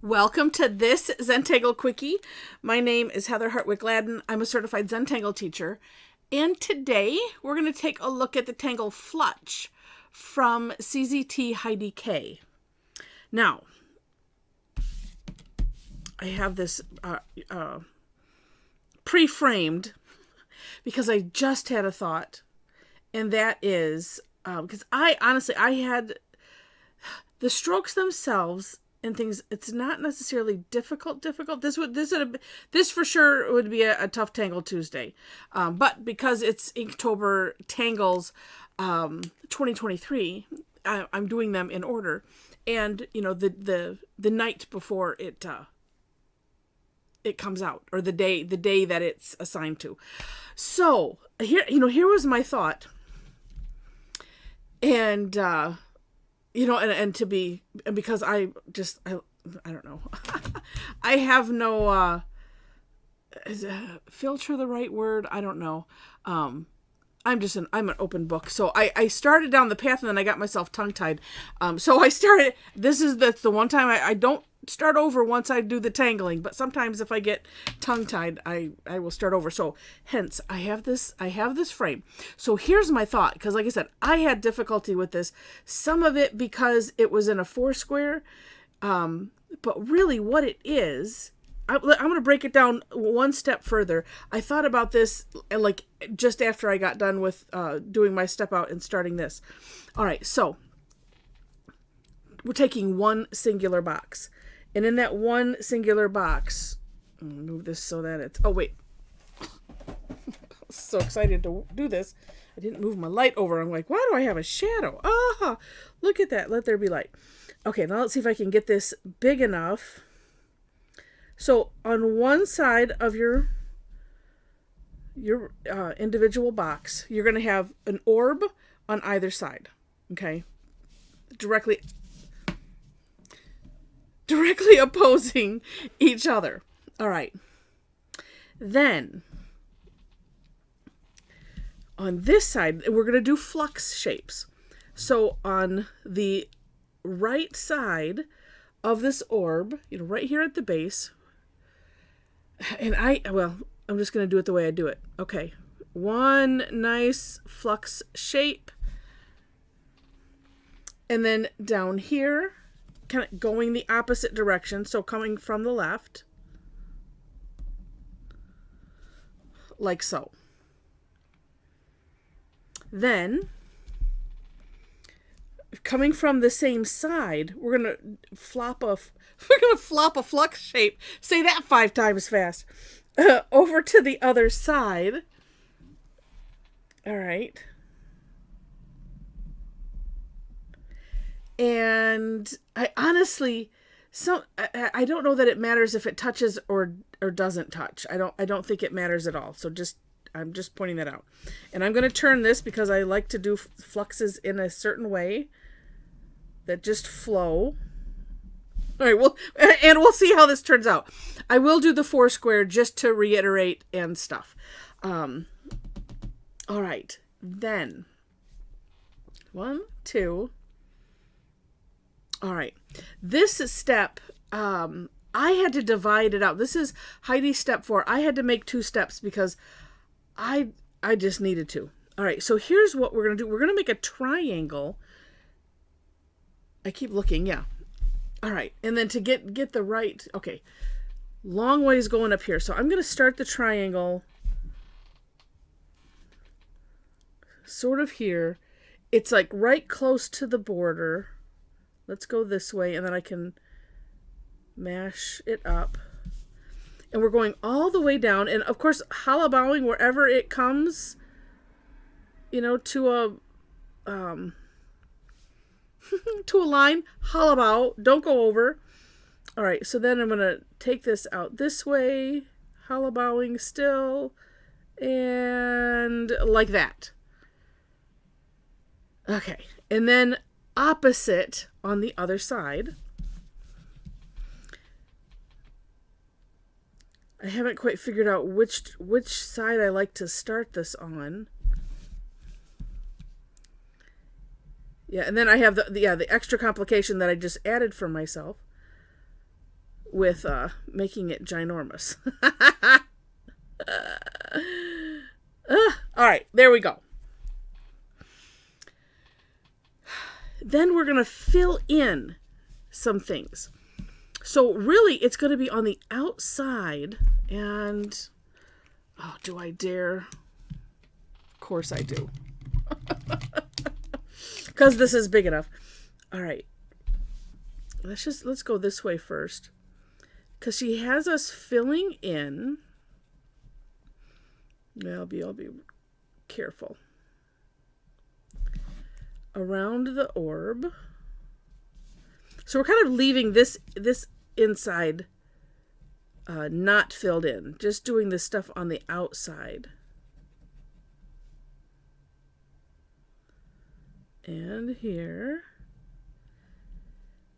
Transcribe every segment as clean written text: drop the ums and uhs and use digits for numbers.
Welcome to this Zentangle Quickie. My name is Heather Hartwick Gladden. I'm a Certified Zentangle Teacher. And today we're going to take a look at the Tangle Flutch from CZT Heidi Kay. Now, I have this pre-framed because I just had a thought. And that is, because I had the strokes themselves and things, it's not necessarily difficult. This for sure would be a tough Tangle Tuesday. But because it's Inktober Tangles 2023, I'm doing them in order. And, you know, the night before it comes out, or the day that it's assigned to. So here was my thought. And, because I don't know, I have no, is filter the right word? I don't know. I'm an open book. So I started down the path and then I got myself tongue tied. So I started, that's the one time I don't start over once I do the tangling, but sometimes if I get tongue tied, I will start over. So hence I have this frame. So here's my thought. Cause like I said, I had difficulty with this, some of it because it was in a 4-square. But really what it is, I'm going to break it down one step further. I thought about this like just after I got done with, doing my step out and starting this. All right. So we're taking one singular box. And in that one singular box, I'm going to move this so that it's, oh wait, so excited to do this. I didn't move my light over. I'm like, why do I have a shadow? Ah, look at that. Let there be light. Okay, now let's see if I can get this big enough. So on one side of your individual box, you're going to have an orb on either side. Okay, directly opposing each other. All right. Then on this side, we're going to do flux shapes. So on the right side of this orb, right here at the base, and I'm just going to do it the way I do it. Okay. One nice flux shape. And then down here, kind of going the opposite direction, so coming from the left, like so. Then, coming from the same side, we're gonna flop a flux shape. Say that 5 times fast. Over to the other side. All right. And I honestly, I don't know that it matters if it touches or doesn't touch. I don't think it matters at all. So I'm just pointing that out. And I'm going to turn this because I like to do fluxes in a certain way that just flow. All right, we'll see how this turns out. I will do the 4-square just to reiterate and stuff. All right, then 1, 2. All right, this step, I had to divide it out. This is Heidi's step 4. I had to make 2 steps because I just needed to. All right, so here's what we're going to do. We're going to make a triangle. I keep looking, yeah. All right, and then to get the right, okay, long ways going up here. So I'm going to start the triangle sort of here. It's like right close to the border. Let's go this way, and then I can mash it up. And we're going all the way down. And, of course, hollow bowing wherever it comes, to a to a line. Hollow bow. Don't go over. All right, so then I'm going to take this out this way. Hollow bowing still. And like that. Okay, and then opposite on the other side. I haven't quite figured out which side I like to start this on. Yeah, and then I have the extra complication that I just added for myself. with making it ginormous. All right, there we go. Then we're going to fill in some things. So really, it's going to be on the outside. And, oh, do I dare? Of course I do. Because this is big enough. All right. Let's go this way first. Because she has us filling in. I'll be careful. Around the orb. So we're kind of leaving this inside not filled in. Just doing this stuff on the outside. And here.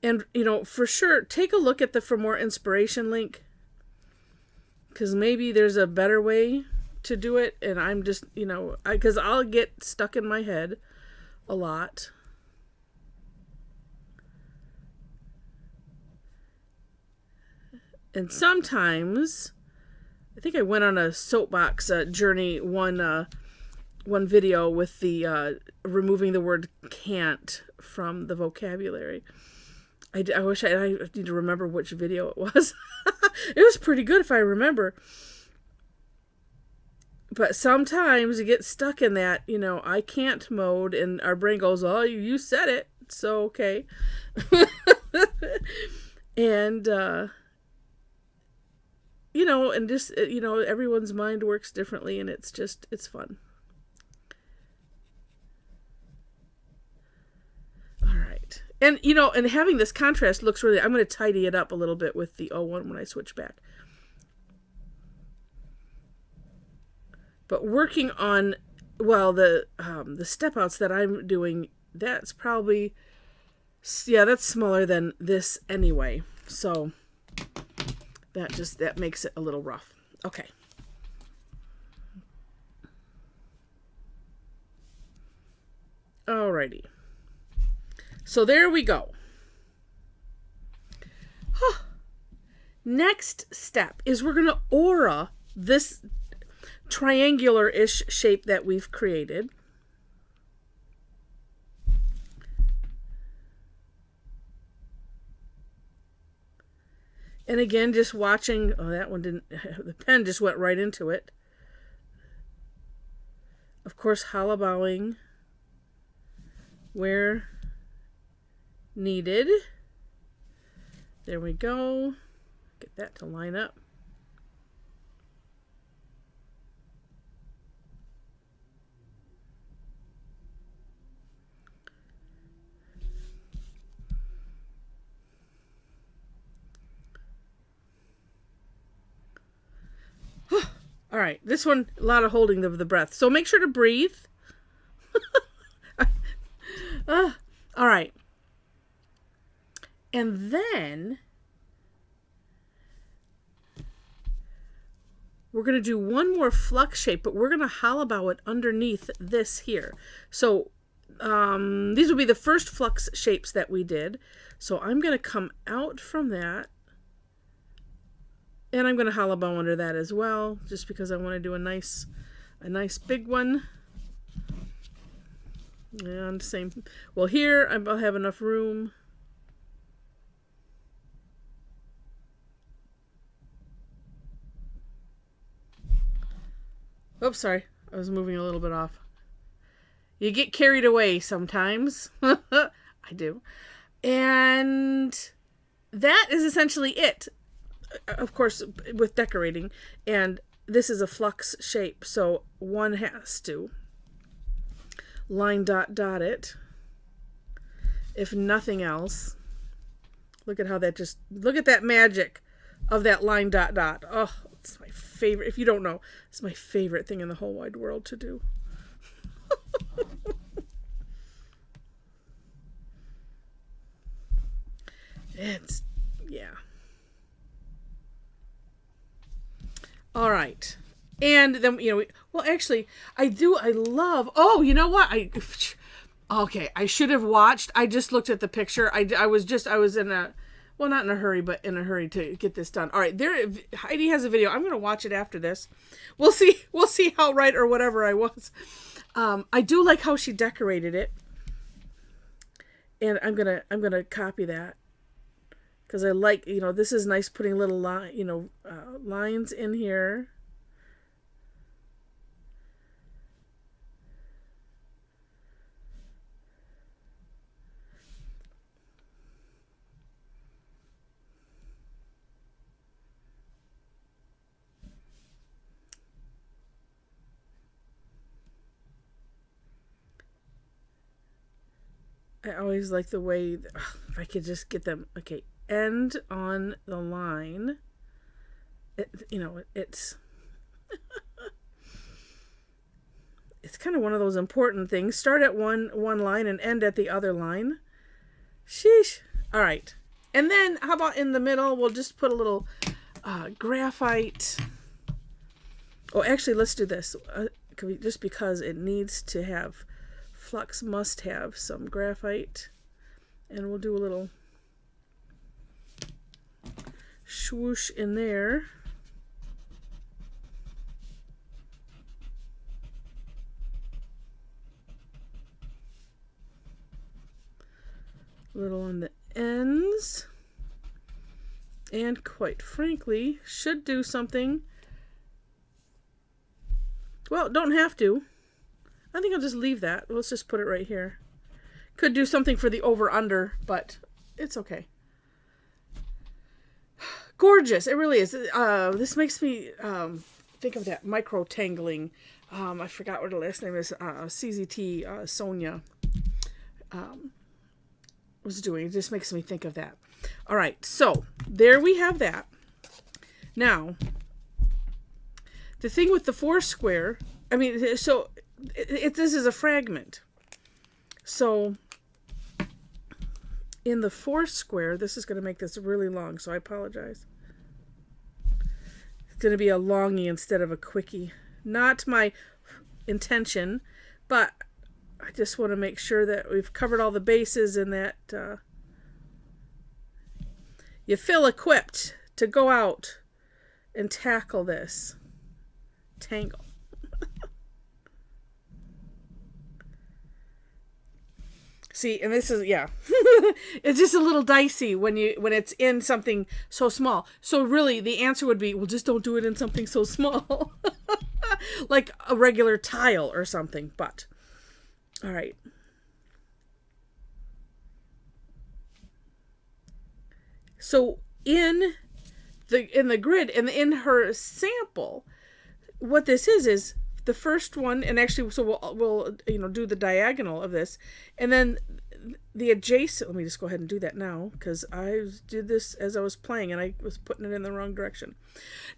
And, for sure, take a look at the For More Inspiration link. Because maybe there's a better way to do it. And I'm just, because I'll get stuck in my head a lot. And sometimes, I think I went on a soapbox journey one video with the removing the word can't from the vocabulary. I wish I need to remember which video it was. It was pretty good if I remember. But sometimes you get stuck in that, I can't mode, and our brain goes, oh, you said it, so okay. And, and just, everyone's mind works differently, and it's fun. All right. And, and having this contrast looks really, I'm going to tidy it up a little bit with the O1 when I switch back. But working on, the step outs that I'm doing, that's probably, that's smaller than this anyway. So that makes it a little rough. Okay. Alrighty. So there we go. Next step is we're going to aura this triangular-ish shape that we've created. And again, just watching, that one didn't, the pen just went right into it. Of course, hollow bowing where needed. There we go. Get that to line up. All right, this one, a lot of holding of the breath. So make sure to breathe. All right. And then we're going to do one more flux shape, but we're going to hollow bow it underneath this here. So these will be the first flux shapes that we did. So I'm going to come out from that. And I'm going to hollow bow under that as well, just because I want to do a nice big one. And same. Well, here I'll have enough room. Oops, sorry. I was moving a little bit off. You get carried away sometimes. I do. And that is essentially it. Of course, with decorating. And this is a flux shape, so one has to line dot it. If nothing else. Look at how that look at that magic of that line dot. Oh, it's my favorite. If you don't know, it's my favorite thing in the whole wide world to do. Yeah. All right. And then, actually, I love, you know what? Okay, I should have watched. I just looked at the picture. I was in Well, not in a hurry, but in a hurry to get this done. All right, there. Heidi has a video. I'm going to watch it after this. We'll see. We'll see how right or whatever I was. I do like how she decorated it, and I'm gonna copy that because I like, you know, this is nice putting little lines in here. I always like the way, if I could just get them, okay, end on the line. It's it's kind of one of those important things. Start at one line and end at the other line. Sheesh. All right. And then how about in the middle, we'll just put a little graphite. Oh, actually, let's do this. Just because it needs to have, Flux must have some graphite. And we'll do a little swoosh in there. A little on the ends. And quite frankly, should do something. Well, don't have to. I think I'll just leave that. Let's just put it right here. Could do something for the over-under, but it's okay. Gorgeous. It really is. This makes me think of that micro-tangling. I forgot what the last name is. CZT Sonia was doing. It just makes me think of that. All right. So there we have that. Now, the thing with the 4 square, I mean, so this is a fragment. So in the 4 square, this is going to make this really long, so I apologize. It's going to be a longie instead of a quickie. Not my intention, but I just want to make sure that we've covered all the bases and that you feel equipped to go out and tackle this tangle. See, and this is, yeah, it's just a little dicey when it's in something so small. So really the answer would be, well, just don't do it in something so small. Like a regular tile or something, but all right. So in the grid and in her sample, what this is the first one, and actually, so we'll do the diagonal of this, and then the adjacent. Let me just go ahead and do that now because I did this as I was playing and I was putting it in the wrong direction.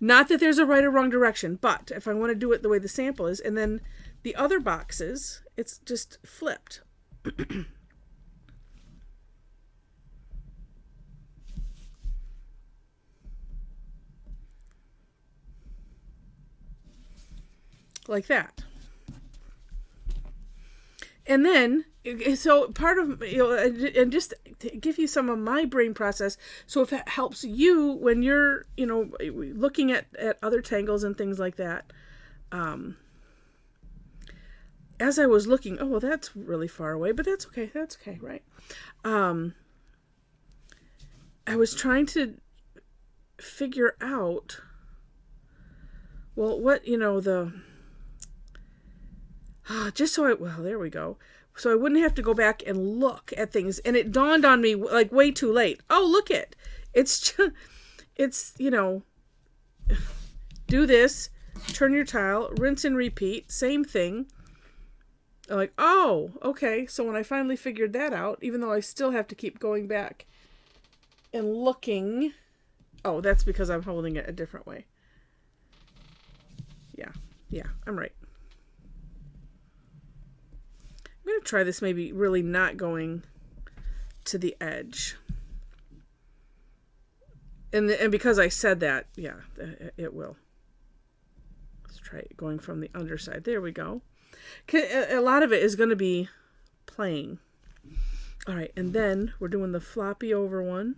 Not that there's a right or wrong direction, but if I want to do it the way the sample is, and then the other boxes, it's just flipped. Like that. And then, so part of, and just to give you some of my brain process, so if it helps you when you're, looking at other tangles and things like that, as I was looking, oh, well, that's really far away, but that's okay, right? I was trying to figure out, well, what, just so there we go. So I wouldn't have to go back and look at things. And it dawned on me like way too late. Oh, look it. It's do this, turn your tile, rinse and repeat, same thing. I'm like, oh, okay. So when I finally figured that out, even though I still have to keep going back and looking, oh, that's because I'm holding it a different way. Yeah, I'm right. I'm going to try this maybe really not going to the edge. And because I said that, yeah, it will. Let's try it going from the underside. There we go. A lot of it is going to be playing. All right, and then we're doing the floppy over one.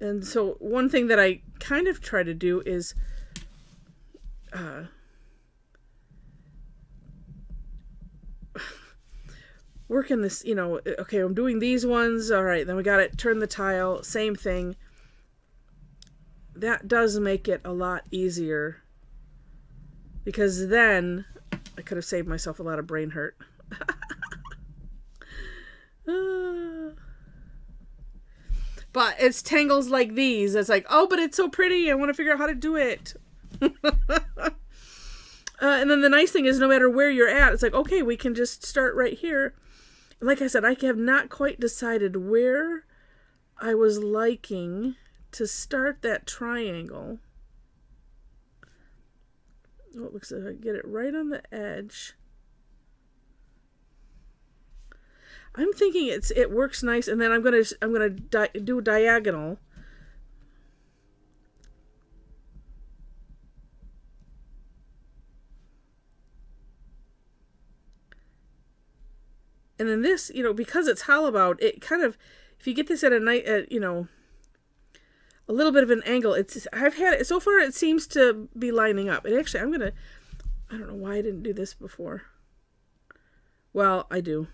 And so one thing that I kind of try to do is work in this, okay, I'm doing these ones. All right, then we got it. Turn the tile. Same thing. That does make it a lot easier, because then I could have saved myself a lot of brain hurt. But it's tangles like these. It's like, oh, but it's so pretty. I want to figure out how to do it. And then the nice thing is, no matter where you're at, it's like, okay, we can just start right here. Like I said, I have not quite decided where I was liking to start that triangle. Oh, it looks like I get it right on the edge. I'm thinking it works nice, and then I'm gonna do a diagonal. And then this, because it's hollow out, it kind of, if you get this at a night, a little bit of an angle, I've had it so far. It seems to be lining up. And actually, I don't know why I didn't do this before. Well, I do.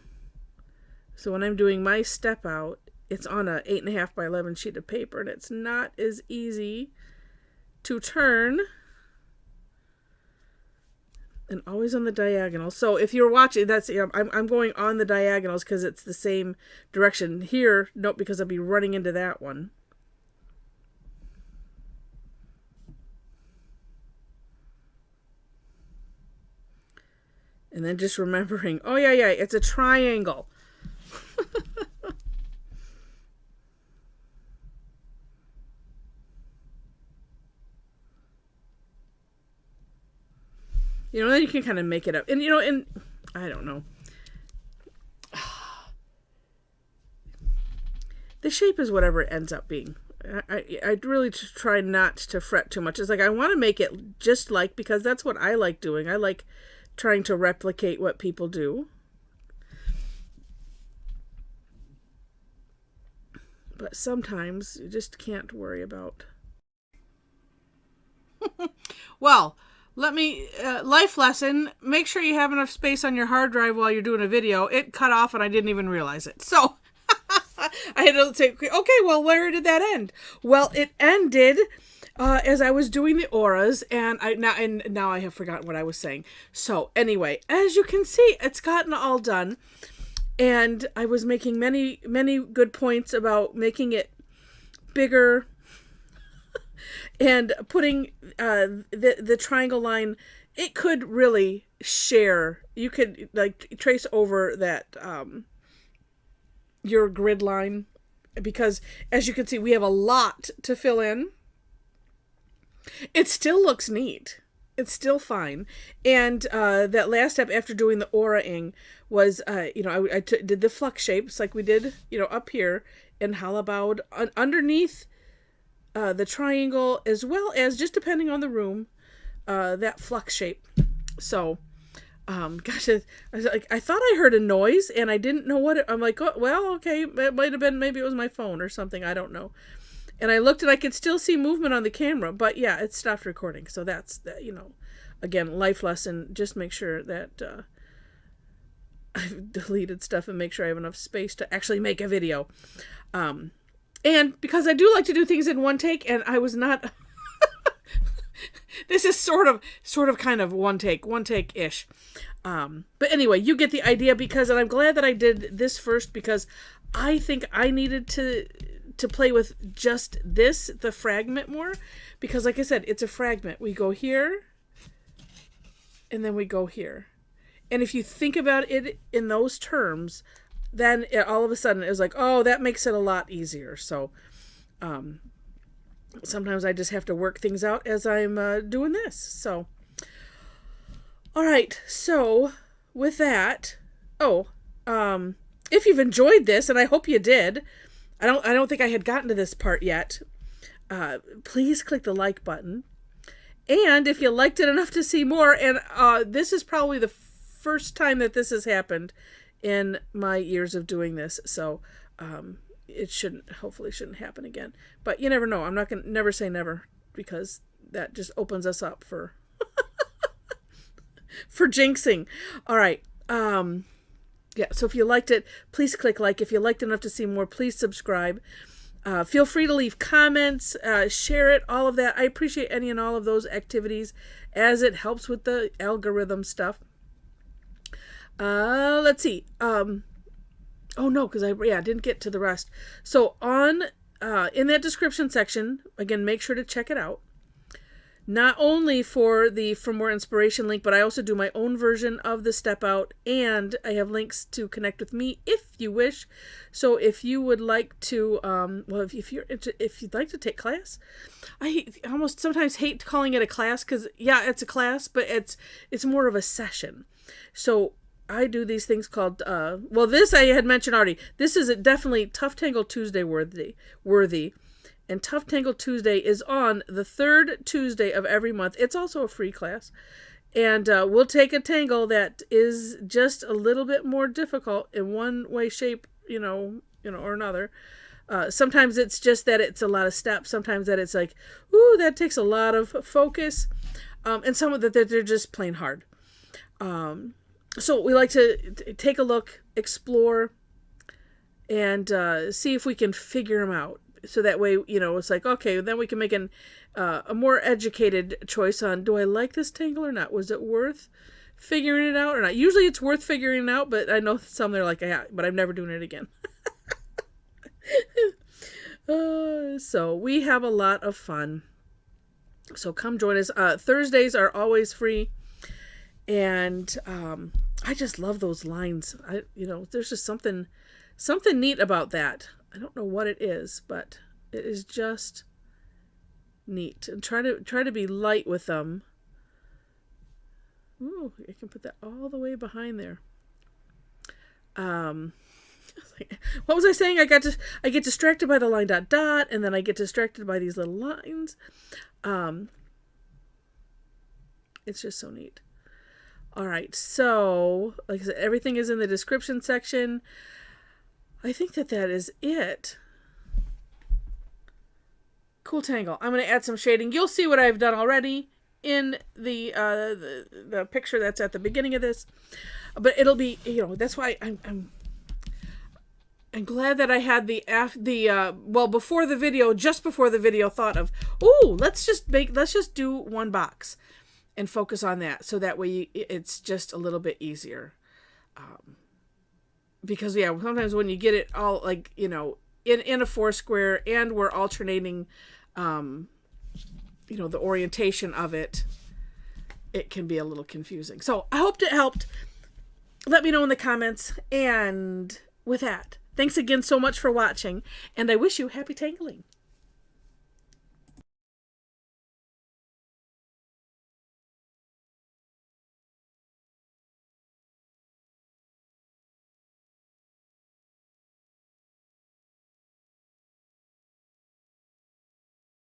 So when I'm doing my step out, it's on a 8.5 by 11 sheet of paper, and it's not as easy to turn. And always on the diagonal. So if you're watching, that's I'm going on the diagonals because it's the same direction. Here, nope, because I'll be running into that one. And then just remembering, oh yeah, it's a triangle. Then you can kind of make it up. And, and I don't know. The shape is whatever it ends up being. I really try not to fret too much. It's like I want to make it just because that's what I like doing. I like trying to replicate what people do. But sometimes you just can't worry about. Well, let me, life lesson, make sure you have enough space on your hard drive while you're doing a video. It cut off and I didn't even realize it. So I had to say, okay, well, where did that end? Well, it ended as I was doing the auras, and now I have forgotten what I was saying. So anyway, as you can see, it's gotten all done. And I was making many, many good points about making it bigger and putting the triangle line. It could really share. You could trace over that your grid line, because as you can see, we have a lot to fill in. It still looks neat. It's still fine. And that last step after doing the aura-ing was, I did the flux shapes like we did, up here in hollowed underneath the triangle, as well as, just depending on the room, that flux shape. So, gosh, I thought I heard a noise and I didn't know what I'm like, oh, well, okay, it might have been, maybe it was my phone or something. I don't know. And I looked and I could still see movement on the camera, but yeah, it stopped recording. So that's, again, life lesson. Just make sure that I've deleted stuff and make sure I have enough space to actually make a video. And because I do like to do things in one take, and I was not, this is sort of kind of one take-ish. But anyway, you get the idea, and I'm glad that I did this first, because I think I needed to play with just the fragment more, because like I said, it's a fragment. We go here and then we go here. And if you think about it in those terms, then all of a sudden it was like, oh, that makes it a lot easier. So sometimes I just have to work things out as I'm doing this. So, all right. So with that, if you've enjoyed this, and I hope you did, I don't think I had gotten to this part yet. Please click the like button. And if you liked it enough to see more, and this is probably the first time that this has happened in my years of doing this. So it hopefully shouldn't happen again. But you never know. I'm not going to never say never, because that just opens us up for for jinxing. All right. Yeah, so if you liked it, please click like. If you liked enough to see more, please subscribe. Feel free to leave comments, share it, all of that. I appreciate any and all of those activities, as it helps with the algorithm stuff. Let's see. Oh no, because I didn't get to the rest. So in that description section, again, make sure to check it out. Not only for More Inspiration link, but I also do my own version of the Step Out, and I have links to connect with me if you wish. So if you would like to, if you'd like to take class, I almost sometimes hate calling it a class, because it's a class, but it's more of a session. So I do these things called, this I had mentioned already. This is definitely Tough Tangle Tuesday worthy. And Tough Tangle Tuesday is on the third Tuesday of every month. It's also a free class. And we'll take a tangle that is just a little bit more difficult in one way, shape, or another. Sometimes it's just that it's a lot of steps. Sometimes that it's like, ooh, that takes a lot of focus. And some of that they're just plain hard. So we like to take a look, explore, and see if we can figure them out. So that way, it's like, okay, then we can make a more educated choice on, do I like this tangle or not? Was it worth figuring it out or not? Usually it's worth figuring it out, but I know some they're like, yeah, but I'm never doing it again. So we have a lot of fun. So come join us. Thursdays are always free. And I just love those lines. There's just something neat about that. I don't know what it is, but it is just neat. And try to be light with them. Ooh, I can put that all the way behind there. What was I saying? I get distracted by the line ... and then I get distracted by these little lines. It's just so neat. All right, so like I said, everything is in the description section. I think that is it. Cool tangle. I'm going to add some shading. You'll see what I've done already in the picture that's at the beginning of this. But it'll be, that's why I'm glad that I had before the video, just before the video, thought of, let's just do one box and focus on that, so that way it's just a little bit easier. Because sometimes when you get it all in a 4-square and we're alternating, the orientation of it can be a little confusing. So I hope it helped. Let me know in the comments. And with that, thanks again so much for watching, and I wish you happy tangling.